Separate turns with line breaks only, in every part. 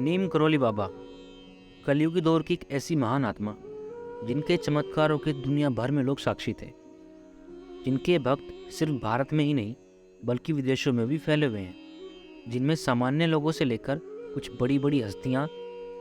नीम करोली बाबा कलयुगी दौर की एक ऐसी महान आत्मा जिनके चमत्कारों के दुनिया भर में लोग साक्षी थे, जिनके भक्त सिर्फ भारत में ही नहीं बल्कि विदेशों में भी फैले हुए हैं, जिनमें सामान्य लोगों से लेकर कुछ बड़ी बड़ी हस्तियां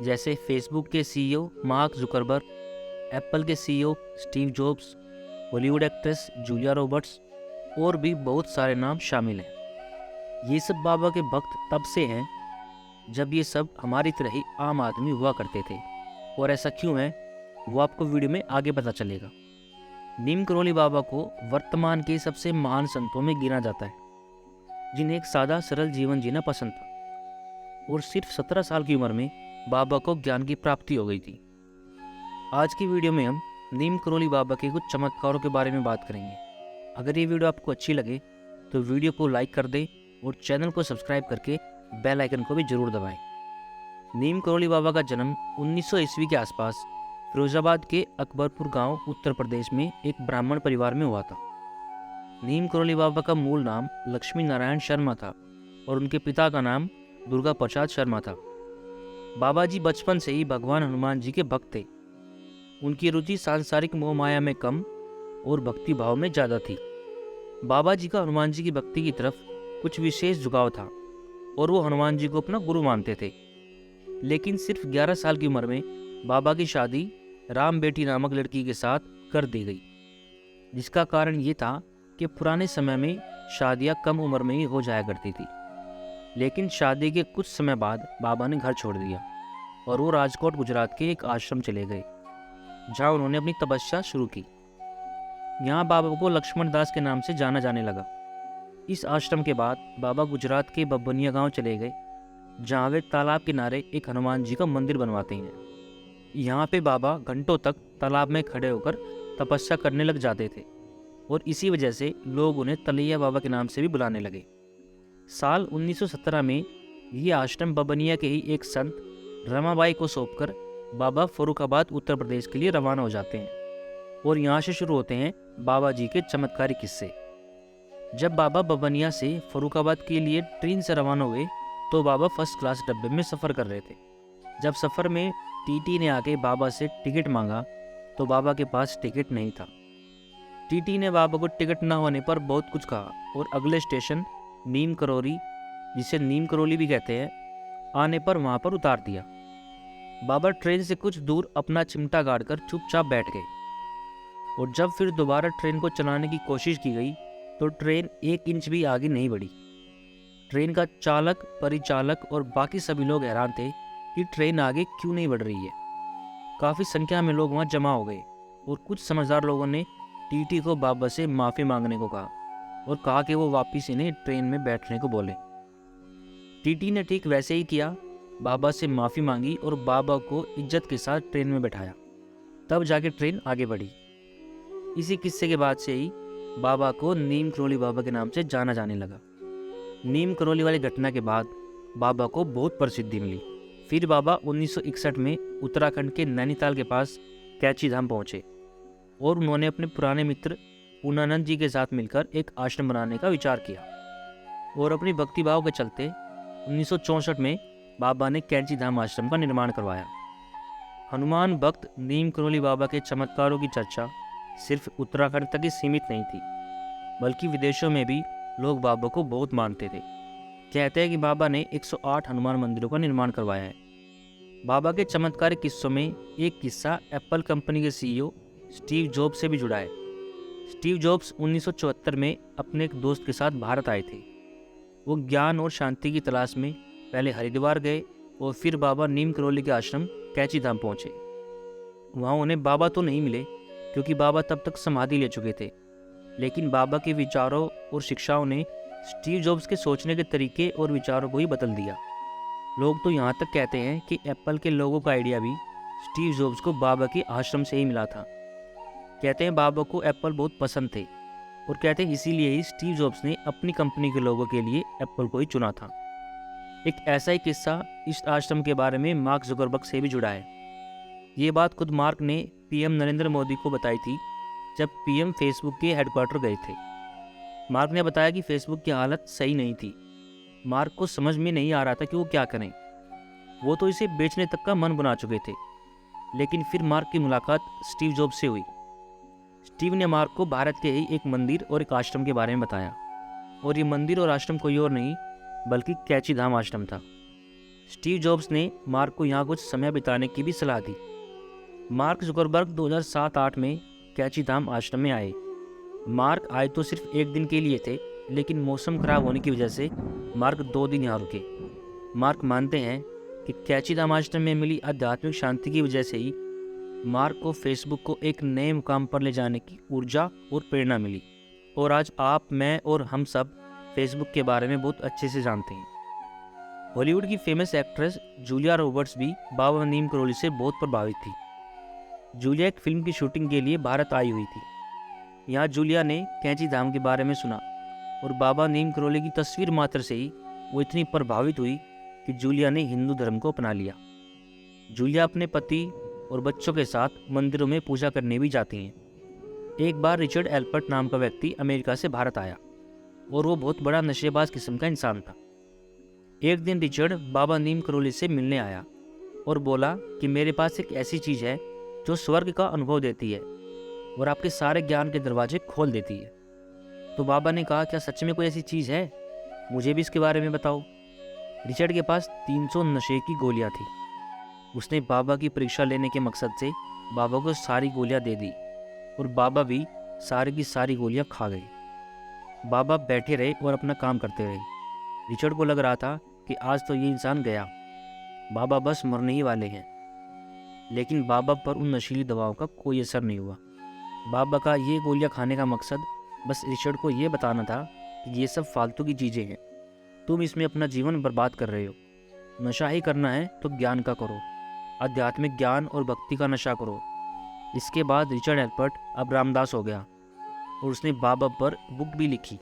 जैसे फेसबुक के सीईओ मार्क जुकरबर्ग, एप्पल के CEO Steve jobs, Bollywood actress Julia Roberts और भी बहुत सारे नाम शामिल हैं। ये सब बाबा के भक्त तब से हैं जब ये सब हमारी तरह ही आम आदमी हुआ करते थे, और ऐसा क्यों है वो आपको वीडियो में आगे पता चलेगा। नीम करोली बाबा को वर्तमान के सबसे महान संतों में गिना जाता है, जिन्हें एक सादा सरल जीवन जीना पसंद था, और सिर्फ 17 साल की उम्र में बाबा को ज्ञान की प्राप्ति हो गई थी। आज की वीडियो में हम नीम करोली बाबा के कुछ चमत्कारों के बारे में बात करेंगे। अगर ये वीडियो आपको अच्छी लगे तो वीडियो को लाइक कर दें और चैनल को सब्सक्राइब करके बेल आइकन को भी जरूर दबाएं। नीम करोली बाबा का जन्म 1900 ईस्वी के आसपास फिरोजाबाद के अकबरपुर गांव उत्तर प्रदेश में एक ब्राह्मण परिवार में हुआ था। नीम करोली बाबा का मूल नाम लक्ष्मी नारायण शर्मा था और उनके पिता का नाम दुर्गा प्रसाद शर्मा था। बाबा जी बचपन से ही भगवान हनुमान जी के भक्त थे। उनकी रुचि सांसारिक मोह माया में कम और भक्ति भाव में ज़्यादा थी। बाबा जी का हनुमान जी की भक्ति की तरफ कुछ विशेष झुकाव था और वो हनुमान जी को अपना गुरु मानते थे। लेकिन सिर्फ 11 साल की उम्र में बाबा की शादी राम बेटी नामक लड़की के साथ कर दी गई, जिसका कारण ये था कि पुराने समय में शादियां कम उम्र में ही हो जाया करती थी। लेकिन शादी के कुछ समय बाद बाबा ने घर छोड़ दिया और वो राजकोट गुजरात के एक आश्रम चले गए, जहाँ उन्होंने अपनी तपस्या शुरू की। यहाँ बाबा को लक्ष्मण दास के नाम से जाना जाने लगा। इस आश्रम के बाद बाबा गुजरात के बब्बनिया गांव चले गए, जहाँ वे तालाब किनारे एक हनुमान जी का मंदिर बनवाते हैं। यहाँ पे बाबा घंटों तक तालाब में खड़े होकर तपस्या करने लग जाते थे और इसी वजह से लोग उन्हें तलैया बाबा के नाम से भी बुलाने लगे। साल 1917 में ये आश्रम बब्बनिया के ही एक संत रमाबाई को सौंपकर बाबा फर्रुखाबाद उत्तर प्रदेश के लिए रवाना हो जाते हैं, और यहाँ से शुरू होते हैं बाबा जी के चमत्कारी किस्से। जब बाबा बब्बनिया से फर्रुखाबाद के लिए ट्रेन से रवाना हुए तो बाबा फर्स्ट क्लास डब्बे में सफ़र कर रहे थे। जब सफ़र में टीटी ने आके बाबा से टिकट मांगा तो बाबा के पास टिकट नहीं था। टीटी ने बाबा को टिकट ना होने पर बहुत कुछ कहा और अगले स्टेशन नीम करोली, जिसे नीम करोली भी कहते हैं, आने पर वहाँ पर उतार दिया। बाबा ट्रेन से कुछ दूर अपना चिमटा गाड़कर चुपचाप बैठ गए, और जब फिर दोबारा ट्रेन को चलाने की कोशिश की गई तो ट्रेन 1 इंच भी आगे नहीं बढ़ी। ट्रेन का चालक, परिचालक और बाकी सभी लोग हैरान थे कि ट्रेन आगे क्यों नहीं बढ़ रही है। काफ़ी संख्या में लोग वहाँ जमा हो गए और कुछ समझदार लोगों ने टीटी को बाबा से माफ़ी मांगने को कहा और कहा कि वो वापस इन्हें ट्रेन में बैठने को बोले। टीटी ने ठीक वैसे ही किया, बाबा से माफ़ी मांगी और बाबा को इज्जत के साथ ट्रेन में बैठाया। तब जाके ट्रेन आगे बढ़ी। इसी किस्से के बाद से ही बाबा को नीम करोली बाबा के नाम से जाना जाने लगा। नीम करोली वाली घटना के बाद बाबा को बहुत प्रसिद्धि मिली। फिर बाबा 1961 में उत्तराखंड के नैनीताल के पास कैची धाम पहुँचे और उन्होंने अपने पुराने मित्र पूर्णानंद जी के साथ मिलकर एक आश्रम बनाने का विचार किया, और अपनी भक्ति भाव के चलते 1964 में बाबा ने कैची धाम आश्रम का निर्माण करवाया। हनुमान भक्त नीम करोली बाबा के चमत्कारों की चर्चा सिर्फ उत्तराखंड तक ही सीमित नहीं थी, बल्कि विदेशों में भी लोग बाबा को बहुत मानते थे। कहते हैं कि बाबा ने 108 हनुमान मंदिरों का निर्माण करवाया है। बाबा के चमत्कारिक किस्सों में एक किस्सा एप्पल कंपनी के सीईओ स्टीव जॉब्स से भी जुड़ा है। स्टीव जॉब्स 1974 में अपने एक दोस्त के साथ भारत आए थे। वो ज्ञान और शांति की तलाश में पहले हरिद्वार गए और फिर बाबा नीम करोली के आश्रम कैची धाम पहुँचे। वहाँ उन्हें बाबा तो नहीं मिले क्योंकि बाबा तब तक समाधि ले चुके थे, लेकिन बाबा के विचारों और शिक्षाओं ने स्टीव जॉब्स के सोचने के तरीके और विचारों को ही बदल दिया। लोग तो यहाँ तक कहते हैं कि एप्पल के लोगों का आइडिया भी स्टीव जॉब्स को बाबा के आश्रम से ही मिला था। कहते हैं बाबा को एप्पल बहुत पसंद थे और कहते हैं इसीलिए ही स्टीव जॉब्स ने अपनी कंपनी के लोगों के लिए एप्पल को ही चुना था। एक ऐसा ही किस्सा इस आश्रम के बारे में मार्क जुकरबर्ग से भी जुड़ा है। ये बात खुद मार्क ने पीएम नरेंद्र मोदी को बताई थी जब पीएम फेसबुक के हेडक्वार्टर गए थे। मार्क ने बताया कि फेसबुक की हालत सही नहीं थी। मार्क को समझ में नहीं आ रहा था कि वो क्या करें। वो तो इसे बेचने तक का मन बना चुके थे। लेकिन फिर मार्क की मुलाकात स्टीव जॉब्स से हुई। स्टीव ने मार्क को भारत के ही एक मंदिर और एक आश्रम के बारे में बताया, और ये मंदिर और आश्रम कोई और नहीं बल्कि कैची धाम आश्रम था। स्टीव जॉब्स ने मार्क को यहाँ कुछ समय बिताने की भी सलाह दी। मार्क जुकरबर्ग 2007-8 में कैची धाम आश्रम में आए। मार्क आए तो सिर्फ एक दिन के लिए थे, लेकिन मौसम खराब होने की वजह से मार्क 2 दिन यहाँ रुके। मार्क मानते हैं कि कैची धाम आश्रम में मिली आध्यात्मिक शांति की वजह से ही मार्क को फेसबुक को एक नए मुकाम पर ले जाने की ऊर्जा और प्रेरणा मिली। और आज आप, मैं और हम सब फेसबुक के बारे में बहुत अच्छे से जानते हैं। हॉलीवुड की फेमस एक्ट्रेस जूलिया रॉबर्ट्स भी बाबा नीम करोली से बहुत प्रभावित थी। जूलिया एक फिल्म की शूटिंग के लिए भारत आई हुई थी। यहाँ जूलिया ने कैची धाम के बारे में सुना और बाबा नीम करोली की तस्वीर मात्र से ही वो इतनी प्रभावित हुई कि जूलिया ने हिंदू धर्म को अपना लिया। जूलिया अपने पति और बच्चों के साथ मंदिरों में पूजा करने भी जाती हैं। एक बार रिचर्ड एल्पर्ट नाम का व्यक्ति अमेरिका से भारत आया और वो बहुत बड़ा नशेबाज किस्म का इंसान था। एक दिन रिचर्ड बाबा नीम करोली से मिलने आया और बोला कि मेरे पास एक ऐसी चीज़ है जो स्वर्ग का अनुभव देती है और आपके सारे ज्ञान के दरवाजे खोल देती है। तो बाबा ने कहा, क्या सच में कोई ऐसी चीज़ है? मुझे भी इसके बारे में बताओ। रिचर्ड के पास 300 नशे की गोलियां थी। उसने बाबा की परीक्षा लेने के मकसद से बाबा को सारी गोलियां दे दी और बाबा भी सारी की सारी गोलियां खा गए। बाबा बैठे रहे और अपना काम करते रहे। रिचर्ड को लग रहा था कि आज तो ये इंसान गया, बाबा बस मरने ही वाले हैं। लेकिन बाबा पर उन नशीली दवाओं का कोई असर नहीं हुआ। बाबा का ये गोलियां खाने का मकसद बस रिचर्ड को ये बताना था कि ये सब फालतू की चीज़ें हैं, तुम इसमें अपना जीवन बर्बाद कर रहे हो। नशा ही करना है तो ज्ञान का करो, आध्यात्मिक ज्ञान और भक्ति का नशा करो। इसके बाद रिचर्ड एल्पर्ट अब रामदास हो गया और उसने बाबा पर बुक भी लिखी,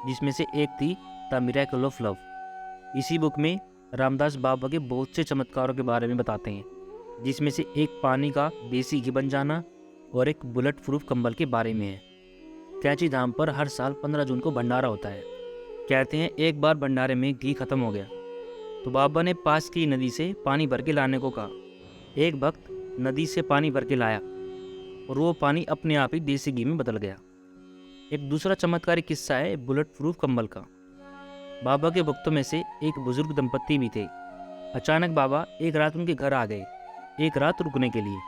जिसमें से एक थी द मिरेकल ऑफ लव। इसी बुक में रामदास बाबा के बहुत से चमत्कारों के बारे में बताते हैं, जिसमें से एक पानी का देसी घी बन जाना और एक बुलेट प्रूफ कंबल के बारे में है। कैची धाम पर हर साल 15 जून को भंडारा होता है। कहते हैं एक बार भंडारे में घी खत्म हो गया तो बाबा ने पास की नदी से पानी भर के लाने को कहा। एक भक्त नदी से पानी भर के लाया और वो पानी अपने आप ही देसी घी में बदल गया। एक दूसरा चमत्कारी किस्सा है बुलेट प्रूफ कंबल का। बाबा के भक्तों में से एक बुजुर्ग दंपत्ति भी थे। अचानक बाबा एक रात उनके घर आ गए, एक रात रुकने के लिए।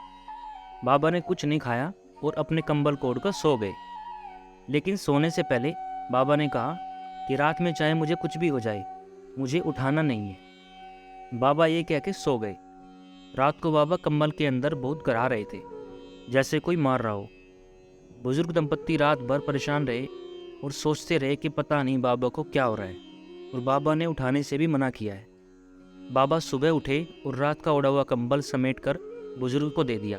बाबा ने कुछ नहीं खाया और अपने कंबल को ओढ़कर सो गए। लेकिन सोने से पहले बाबा ने कहा कि रात में चाहे मुझे कुछ भी हो जाए, मुझे उठाना नहीं है। बाबा ये कह के सो गए। रात को बाबा कंबल के अंदर बहुत गरा रहे थे, जैसे कोई मार रहा हो। बुजुर्ग दंपत्ति रात भर परेशान रहे और सोचते रहे कि पता नहीं बाबा को क्या हो रहा है, और बाबा ने उठाने से भी मना किया है। बाबा सुबह उठे और रात का ओढ़ा हुआ कंबल समेटकर बुजुर्ग को दे दिया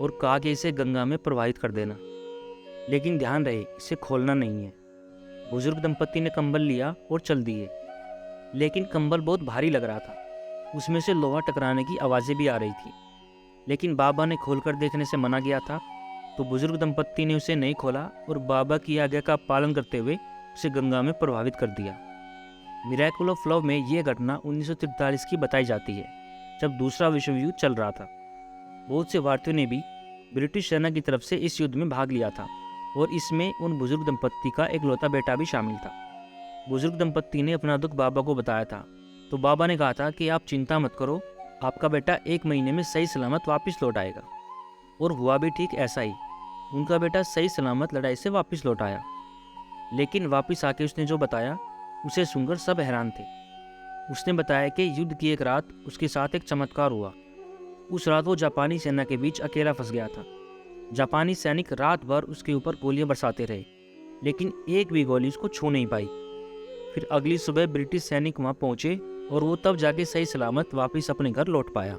और कहा कि इसे गंगा में प्रवाहित कर देना, लेकिन ध्यान रहे इसे खोलना नहीं है। बुजुर्ग दंपत्ति ने कंबल लिया और चल दिए, लेकिन कंबल बहुत भारी लग रहा था। उसमें से लोहा टकराने की आवाज़ें भी आ रही थी। लेकिन बाबा ने खोलकर देखने से मना किया था, तो बुजुर्ग दंपत्ति ने उसे नहीं खोला और बाबा की आज्ञा का पालन करते हुए उसे गंगा में प्रभावित कर दिया। मिरेकल ऑफ लव में यह घटना 1943 की बताई जाती है, जब दूसरा विश्व युद्ध चल रहा था। बहुत से भारतीयों ने भी ब्रिटिश सेना की तरफ से इस युद्ध में भाग लिया था और इसमें उन बुजुर्ग दंपत्ति का इकलौता बेटा भी शामिल था। बुजुर्ग दंपत्ति ने अपना दुख बाबा को बताया था, तो बाबा ने कहा था कि आप चिंता मत करो, आपका बेटा 1 महीने में सही सलामत वापस लौट आएगा। और हुआ भी ठीक ऐसा ही। उनका बेटा सही सलामत लड़ाई से वापस लौट आया। लेकिन वापस आके उसने जो बताया उसे सुनकर सब हैरान थे। उसने बताया कि युद्ध की एक रात उसके साथ एक चमत्कार हुआ। उस रात वो जापानी सेना के बीच अकेला फंस गया था। जापानी सैनिक रात भर उसके ऊपर गोलियां बरसाते रहे, लेकिन एक भी गोली उसको छू नहीं पाई। फिर अगली सुबह ब्रिटिश सैनिक वहां पहुंचे और वो तब जाके सही सलामत वापस अपने घर लौट पाया।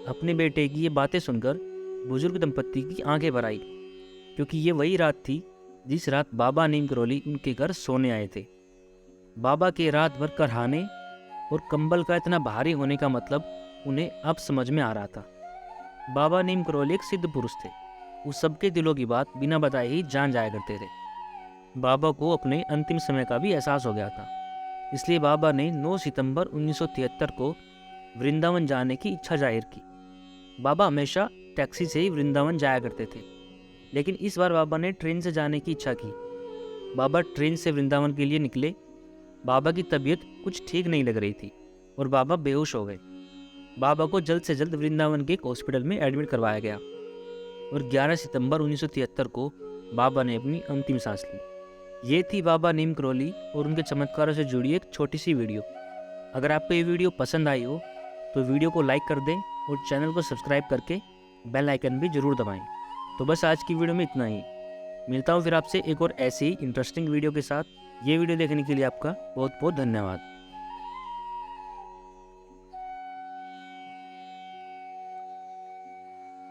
अपने बेटे की ये बातें सुनकर बुजुर्ग दंपत्ति की आंखें भर आई, क्योंकि ये वही रात थी जिस रात बाबा नीम करोली उनके घर सोने आए थे। बाबा के रात भर करहाने और कंबल का इतना भारी होने का मतलब उन्हें अब समझ में आ रहा था। बाबा नीम करोली एक सिद्ध पुरुष थे। वो सबके दिलों की बात बिना बताए ही जान जाया करते थे। बाबा को अपने अंतिम समय का भी एहसास हो गया था। इसलिए बाबा ने 9 सितंबर 1973 को वृंदावन जाने की इच्छा जाहिर की। बाबा हमेशा टैक्सी से ही वृंदावन जाया करते थे, लेकिन इस बार बाबा ने ट्रेन से जाने की इच्छा की। बाबा ट्रेन से वृंदावन के लिए निकले। बाबा की तबीयत कुछ ठीक नहीं लग रही थी और बाबा बेहोश हो गए। बाबा को जल्द से जल्द वृंदावन के एक हॉस्पिटल में एडमिट करवाया गया और 11 सितंबर 1973 को बाबा ने अपनी अंतिम सांस ली। ये थी बाबा नीम करोली और उनके चमत्कारों से जुड़ी एक छोटी सी वीडियो। अगर आपको ये वीडियो पसंद आई हो तो वीडियो को लाइक कर दें और चैनल को सब्सक्राइब करके बेल आइकन भी ज़रूर दबाएं। तो बस आज की वीडियो में इतना ही। मिलता हूँ फिर आपसे एक और ऐसी ही इंटरेस्टिंग वीडियो के साथ। ये वीडियो देखने के लिए आपका बहुत बहुत धन्यवाद।